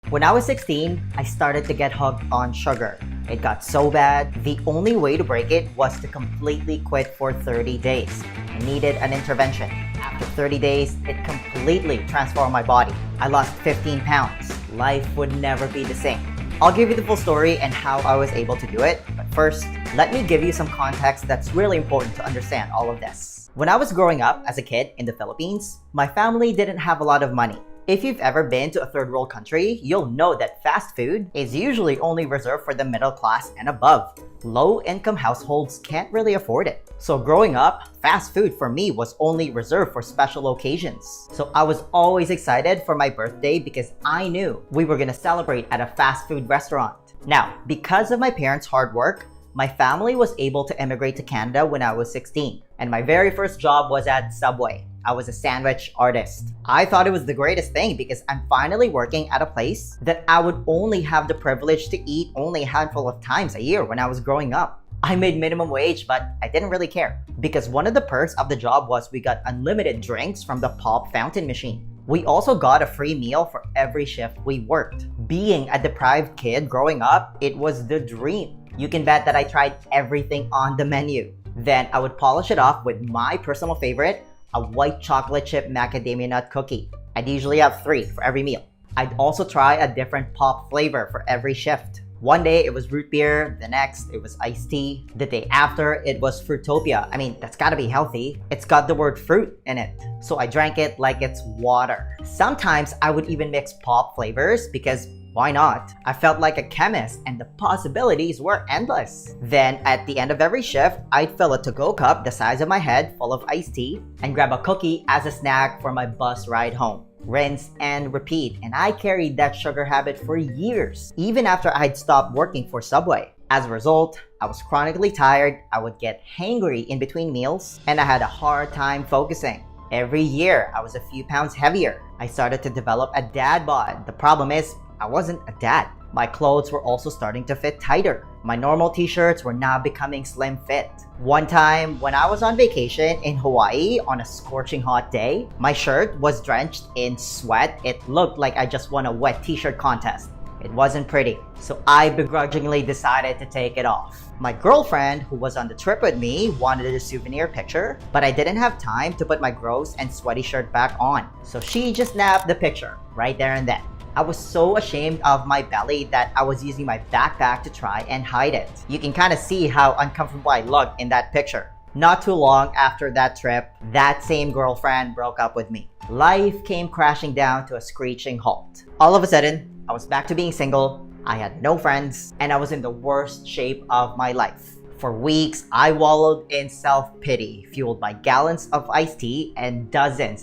When I was 16, I started to get hooked on sugar. It got so bad, the only way to break it was to completely quit for 30 days. I needed an intervention. After 30 days, it completely transformed my body. I lost 15 pounds. Life would never be the same. I'll give you the full story and how I was able to do it, but first, let me give you some context that's really important to understand all of this. When I was growing up as a kid in the Philippines, my family didn't have a lot of money. If you've ever been to a third world country, you'll know that fast food is usually only reserved for the middle class and above. Low-income households can't really afford it. So growing up, fast food for me was only reserved for special occasions. So I was always excited for my birthday because I knew we were gonna celebrate at a fast food restaurant. Now, because of my parents' hard work, my family was able to immigrate to Canada when I was 16. And my very first job was at Subway. I was a sandwich artist. I thought it was the greatest thing because I'm finally working at a place that I would only have the privilege to eat only a handful of times a year when I was growing up. I made minimum wage, but I didn't really care because one of the perks of the job was we got unlimited drinks from the pop fountain machine. We also got a free meal for every shift we worked. Being a deprived kid growing up, it was the dream. You can bet that I tried everything on the menu. Then I would polish it off with my personal favorite, a white chocolate chip macadamia nut cookie. I'd usually have 3 for every meal. I'd also try a different pop flavor for every shift. One day it was root beer, the next it was iced tea, the day after it was Fruitopia. I mean, that's gotta be healthy. It's got the word fruit in it. So I drank it like it's water. Sometimes I would even mix pop flavors because why not? I felt like a chemist and the possibilities were endless. Then at the end of every shift, I'd fill a to-go cup the size of my head full of iced tea and grab a cookie as a snack for my bus ride home. Rinse and repeat, and I carried that sugar habit for years, even after I'd stopped working for Subway. As a result, I was chronically tired, I would get hangry in between meals, and I had a hard time focusing. Every year, I was a few pounds heavier. I started to develop a dad bod. The problem is, I wasn't a dad. My clothes were also starting to fit tighter. My normal t-shirts were now becoming slim fit. One time, when I was on vacation in Hawaii on a scorching hot day, my shirt was drenched in sweat. It looked like I just won a wet t-shirt contest. It wasn't pretty, so I begrudgingly decided to take it off. My girlfriend, who was on the trip with me, wanted a souvenir picture, but I didn't have time to put my gross and sweaty shirt back on. So she just snapped the picture right there and then. I was so ashamed of my belly that I was using my backpack to try and hide it. You can kind of see how uncomfortable I looked in that picture. Not too long after that trip, that same girlfriend broke up with me. Life came crashing down to a screeching halt. All of a sudden, I was back to being single, I had no friends, and I was in the worst shape of my life. For weeks, I wallowed in self-pity, fueled by gallons of iced tea and dozens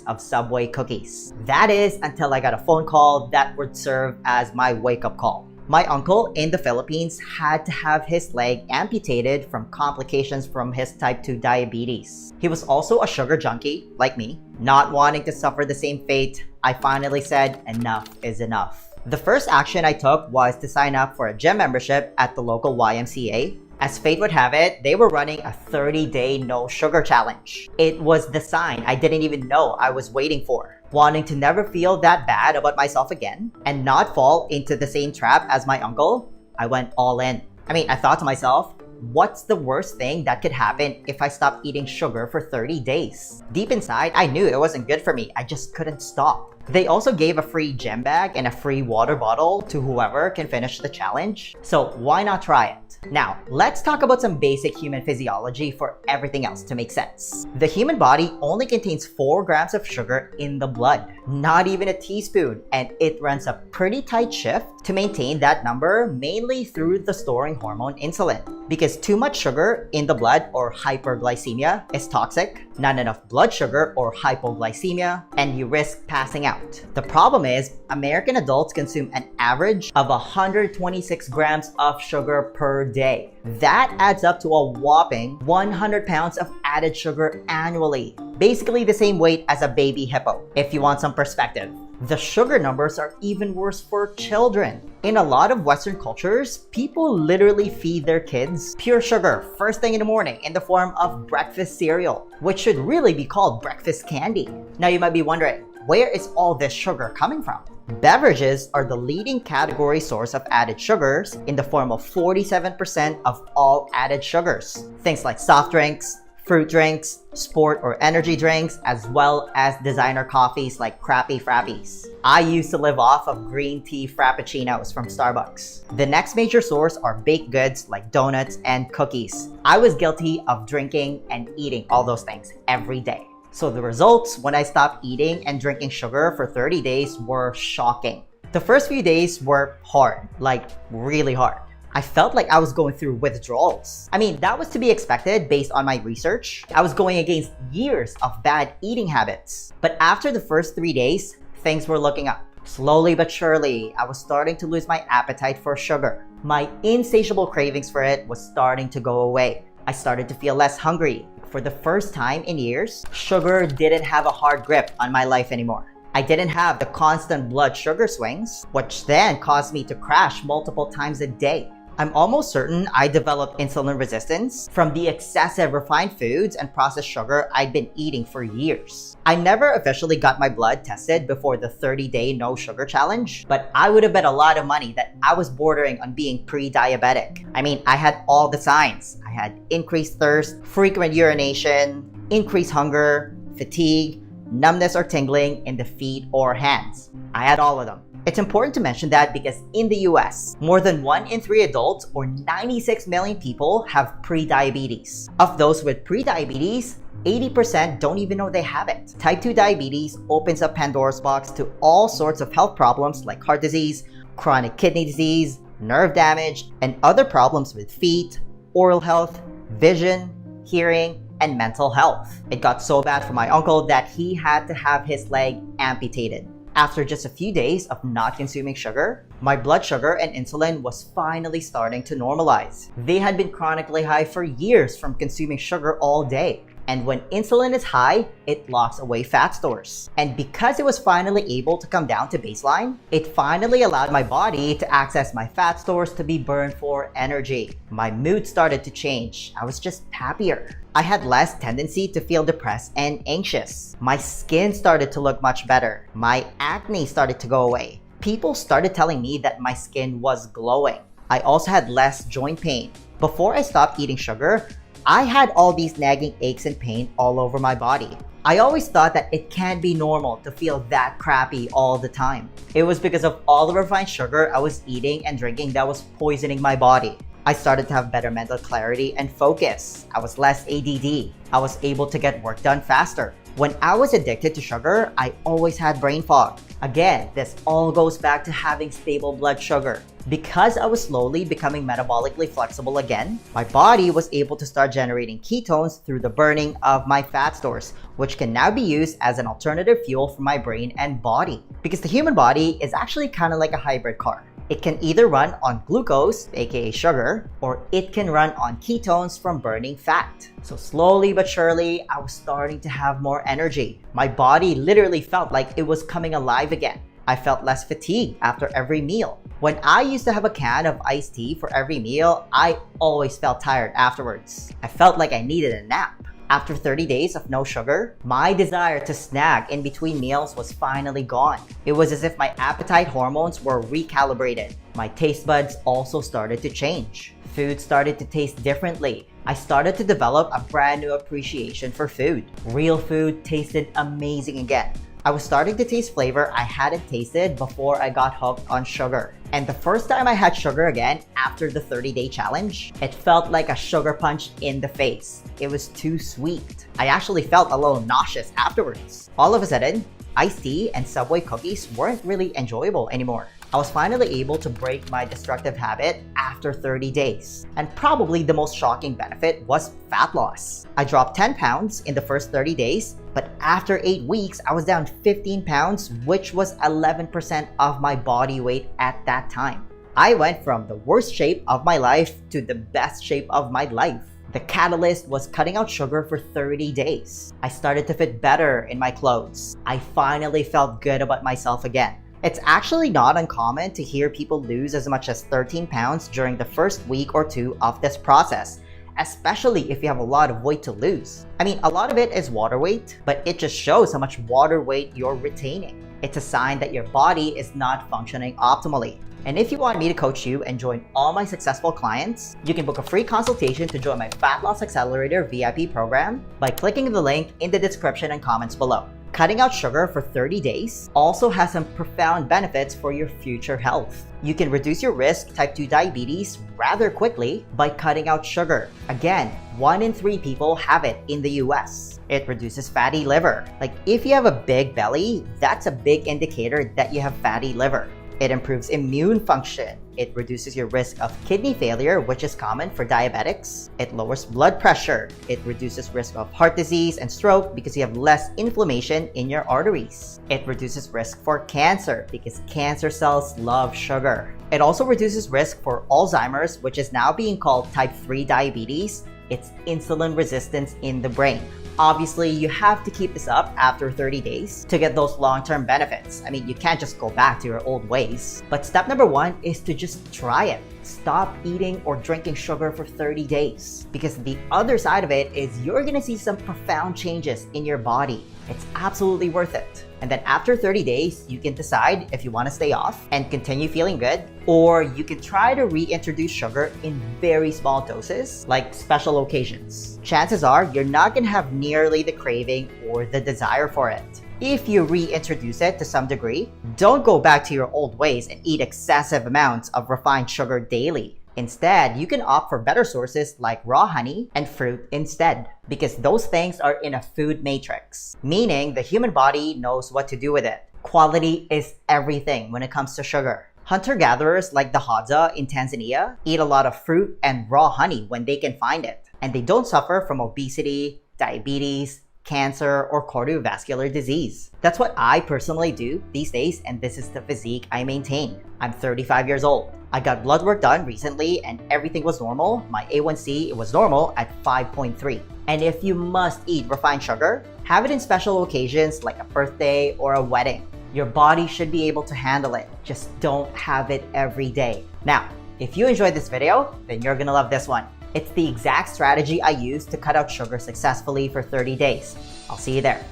of Subway cookies. That is until I got a phone call that would serve as my wake-up call. My uncle in the Philippines had to have his leg amputated from complications from his type 2 diabetes. He was also a sugar junkie, like me. Not wanting to suffer the same fate, I finally said enough is enough. The first action I took was to sign up for a gym membership at the local YMCA. As fate would have it, they were running a 30-day no sugar challenge. It was the sign I didn't even know I was waiting for. Wanting to never feel that bad about myself again and not fall into the same trap as my uncle, I went all in. I thought to myself, what's the worst thing that could happen if I stopped eating sugar for 30 days? Deep inside, I knew it wasn't good for me. I just couldn't stop. They also gave a free gym bag and a free water bottle to whoever can finish the challenge. So why not try it? Now, let's talk about some basic human physiology for everything else to make sense. The human body only contains 4 grams of sugar in the blood, not even a teaspoon, and it runs a pretty tight shift to maintain that number, mainly through the storing hormone insulin. Because too much sugar in the blood, or hyperglycemia, is toxic, not enough blood sugar, or hypoglycemia, and you risk passing out. The problem is, American adults consume an average of 126 grams of sugar per day. That adds up to a whopping 100 pounds of added sugar annually. Basically the same weight as a baby hippo, if you want some perspective. The sugar numbers are even worse for children. In a lot of Western cultures, people literally feed their kids pure sugar first thing in the morning in the form of breakfast cereal, which should really be called breakfast candy. Now you might be wondering, where is all this sugar coming from? Beverages are the leading category source of added sugars in the form of 47% of all added sugars. Things like soft drinks, fruit drinks, sport or energy drinks, as well as designer coffees like crappy frappies. I used to live off of green tea frappuccinos from Starbucks. The next major source are baked goods like donuts and cookies. I was guilty of drinking and eating all those things every day. So the results when I stopped eating and drinking sugar for 30 days were shocking. The first few days were hard, like really hard. I felt like I was going through withdrawals. I mean, that was to be expected based on my research. I was going against years of bad eating habits. But after the first 3 days, things were looking up. Slowly but surely, I was starting to lose my appetite for sugar. My insatiable cravings for it was starting to go away. I started to feel less hungry. For the first time in years, sugar didn't have a hard grip on my life anymore. I didn't have the constant blood sugar swings, which then caused me to crash multiple times a day. I'm almost certain I developed insulin resistance from the excessive refined foods and processed sugar I'd been eating for years. I never officially got my blood tested before the 30-day no sugar challenge, but I would have bet a lot of money that I was bordering on being pre-diabetic. I mean, I had all the signs. I had increased thirst, frequent urination, increased hunger, fatigue, numbness or tingling in the feet or hands. I had all of them. It's important to mention that because in the US, more than 1 in 3 adults or 96 million people have prediabetes. Of those with prediabetes, 80% don't even know they have it. Type 2 diabetes opens up Pandora's box to all sorts of health problems like heart disease, chronic kidney disease, nerve damage, and other problems with feet, oral health, vision, hearing, and mental health. It got so bad for my uncle that he had to have his leg amputated. After just a few days of not consuming sugar, my blood sugar and insulin was finally starting to normalize. They had been chronically high for years from consuming sugar all day. And when insulin is high, it locks away fat stores. And because it was finally able to come down to baseline, it finally allowed my body to access my fat stores to be burned for energy. My mood started to change. I was just happier. I had less tendency to feel depressed and anxious. My skin started to look much better. My acne started to go away. People started telling me that my skin was glowing. I also had less joint pain. Before I stopped eating sugar, I had all these nagging aches and pain all over my body. I always thought that it can't be normal to feel that crappy all the time. It was because of all the refined sugar I was eating and drinking that was poisoning my body. I started to have better mental clarity and focus. I was less ADD. I was able to get work done faster. When I was addicted to sugar, I always had brain fog. Again, this all goes back to having stable blood sugar. Because I was slowly becoming metabolically flexible again, my body was able to start generating ketones through the burning of my fat stores, which can now be used as an alternative fuel for my brain and body. Because the human body is actually kind of like a hybrid car. It can either run on glucose, aka sugar, or it can run on ketones from burning fat. So slowly but surely, I was starting to have more energy. My body literally felt like it was coming alive again. I felt less fatigue after every meal. When I used to have a can of iced tea for every meal, I always felt tired afterwards. I felt like I needed a nap. After 30 days of no sugar, my desire to snack in between meals was finally gone. It was as if my appetite hormones were recalibrated. My taste buds also started to change. Food started to taste differently. I started to develop a brand new appreciation for food. Real food tasted amazing again. I was starting to taste flavor I hadn't tasted before I got hooked on sugar. And the first time I had sugar again after the 30-day challenge, it felt like a sugar punch in the face. It was too sweet. I actually felt a little nauseous afterwards. All of a sudden, iced tea and Subway cookies weren't really enjoyable anymore. I was finally able to break my destructive habit after 30 days. And probably the most shocking benefit was fat loss. I dropped 10 pounds in the first 30 days, but after 8 weeks, I was down 15 pounds, which was 11% of my body weight at that time. I went from the worst shape of my life to the best shape of my life. The catalyst was cutting out sugar for 30 days. I started to fit better in my clothes. I finally felt good about myself again. It's actually not uncommon to hear people lose as much as 13 pounds during the first week or two of this process, especially if you have a lot of weight to lose. I mean, a lot of it is water weight, but it just shows how much water weight you're retaining. It's a sign that your body is not functioning optimally. And if you want me to coach you and join all my successful clients, you can book a free consultation to join my Fat Loss Accelerator VIP program by clicking the link in the description and comments below. Cutting out sugar for 30 days also has some profound benefits for your future health. You can reduce your risk type 2 diabetes rather quickly by cutting out sugar. Again, 1 in 3 people have it in the US. It reduces fatty liver. Like if you have a big belly, that's a big indicator that you have fatty liver. It improves immune function. It reduces your risk of kidney failure, which is common for diabetics. It lowers blood pressure. It reduces risk of heart disease and stroke because you have less inflammation in your arteries. It reduces risk for cancer because cancer cells love sugar. It also reduces risk for Alzheimer's, which is now being called type 3 diabetes. It's insulin resistance in the brain. Obviously, you have to keep this up after 30 days to get those long-term benefits. I mean, you can't just go back to your old ways. But step number 1 is to just try it. Stop eating or drinking sugar for 30 days. Because the other side of it is you're gonna see some profound changes in your body. It's absolutely worth it. And then after 30 days, you can decide if you want to stay off and continue feeling good, or you can try to reintroduce sugar in very small doses, like special occasions. Chances are you're not going to have nearly the craving or the desire for it. If you reintroduce it to some degree, don't go back to your old ways and eat excessive amounts of refined sugar daily. Instead, you can opt for better sources like raw honey and fruit instead, because those things are in a food matrix, meaning the human body knows what to do with it. Quality is everything when it comes to sugar. Hunter-gatherers like the Hadza in Tanzania eat a lot of fruit and raw honey when they can find it, and they don't suffer from obesity, diabetes, cancer, or cardiovascular disease. That's what I personally do these days, and this is the physique I maintain. I'm 35 years old. I got blood work done recently and everything was normal. My A1C was normal at 5.3. And if you must eat refined sugar, have it in special occasions like a birthday or a wedding. Your body should be able to handle it. Just don't have it every day. Now, if you enjoyed this video, then you're gonna love this one. It's the exact strategy I used to cut out sugar successfully for 30 days. I'll see you there.